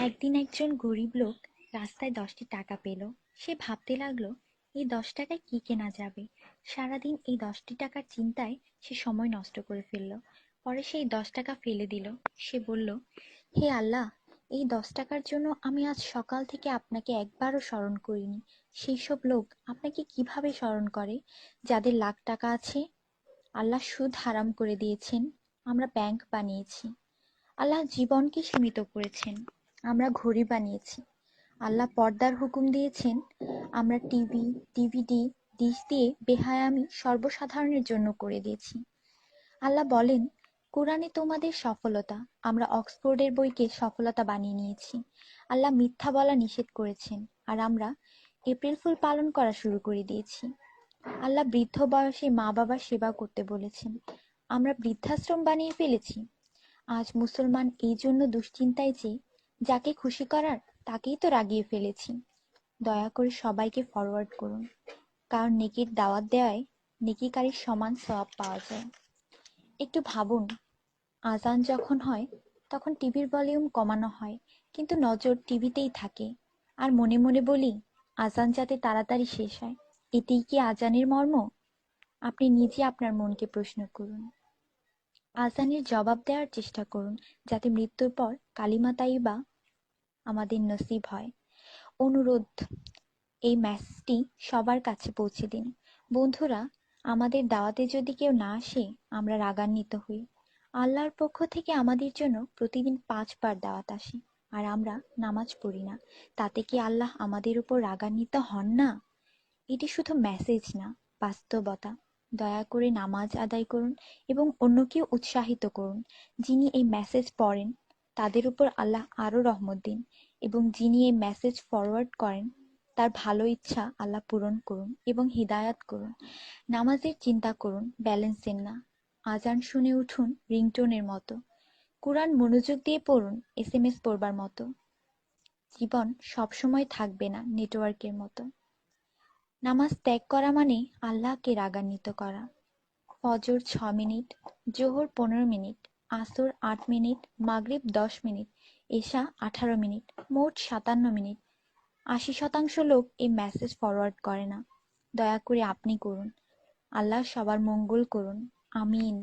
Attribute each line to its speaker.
Speaker 1: একদিন একজন গরিব লোক রাস্তায় 10টি টাকা পেল। সে ভাবতে লাগলো, এই 10 টাকায় কি কেনা যাবে। সারাদিন এই 10টি টাকার চিন্তায় সে সময় নষ্ট করে ফেলল। পরে সেই 10 টাকা ফেলে দিল। সে বলল, হে আল্লাহ, এই 10 টাকার জন্য আমি আজ সকাল থেকে আপনাকে একবারও স্মরণ করিনি। সেই সব লোক আপনাকে কিভাবে স্মরণ করে যাদের লাখ টাকা আছে? আল্লাহ সুদ হারাম করে দিয়েছেন, আমরা ব্যাংক বানিয়েছি। আল্লাহ জীবনকে সীমিত করেছেন, আমরা ঘড়ি বানিয়েছি। আল্লাহ পর্দার হুকুম দিয়েছেন, আমরা টিভি, ডিভিডি, ডিশ দিয়ে বেহায়ামি সর্বসাধারণের জন্য করে দিয়েছি। আল্লাহ বলেন, কোরআনে তোমাদের সফলতা, আমরা অক্সফোর্ডের বইকে সফলতা বানিয়ে নিয়েছি। আল্লাহ মিথ্যা বলা নিষেধ করেছেন, আর আমরা এপ্রিল ফুল পালন করা শুরু করে দিয়েছি। আল্লাহ বৃদ্ধ বয়সে মা বাবার সেবা করতে বলেছেন, আমরা বৃদ্ধাশ্রম বানিয়ে ফেলেছি। আজ মুসলমান এই জন্য দুশ্চিন্তায় যে যাকে খুশি করার তাকেই তো রাগিয়ে ফেলেছি। দয়া করে সবাইকে ফরওয়ার্ড করুন, কারণ নেকির দাওয়াত দেওয়ায় নেকিকারীর সমান সওয়াব পাওয়া যায়। একটু ভাবুন, আজান যখন হয় তখন টিভির ভলিউম কমানো হয়, কিন্তু নজর টিভিতেই থাকে। আর মনে মনে বলি, আজান যাতে তাড়াতাড়ি শেষ হয়। এতেই কি আজানের মর্ম? আপনি নিজে আপনার মনকে প্রশ্ন করুন। আজানের জবাব দেওয়ার চেষ্টা করুন, যাতে মৃত্যুর পর কালিমা তাইয়্যিবা আমাদের নসিব হয়। অনুরোধ, এই মেসেজটি সবার কাছে পৌঁছে দিন। বন্ধুরা, আমাদের দাওয়াতে যদি কেউ না আসে, আমরা রাগান্বিত হই। আল্লাহর পক্ষ থেকে আমাদের জন্য প্রতিদিন 5 বার দাওয়াত আসে, আর আমরা নামাজ পড়ি না। তাতে কি আল্লাহ আমাদের উপর রাগান্বিত হন না? এটি শুধু মেসেজ না, বাস্তবতা। দয়া করে নামাজ আদায় করুন এবং অন্যকেও উৎসাহিত করুন। যিনি এই মেসেজ পড়েন তাদের উপর আল্লাহ আরও রহমত দিন, এবং যিনি এই মেসেজ ফরওয়ার্ড করেন তার ভালো ইচ্ছা আল্লাহ পূরণ করুন এবং হিদায়াত করুন। নামাজের চিন্তা করুন, ব্যালেন্সের না। আজান শুনে উঠুন রিংটোনের মতো। কুরআন মনোযোগ দিয়ে পড়ুন, এসএমএস পড়বার মতো। জীবন সবসময় থাকবে না নেটওয়ার্কের মতো। নামাজ ত্যাগ করা মানে আল্লাহকে রাগান্বিত করা। ফজর 6 মিনিট, জোহর 15 মিনিট, আসর 8 মিনিট, মাগরিব 10 মিনিট, এশা 18 মিনিট, মোট 57 মিনিট। 80% লোক এই মেসেজ ফরওয়ার্ড করে না। দয়া করে আপনি করুন। আল্লাহ সবার মঙ্গল করুন। আমিন।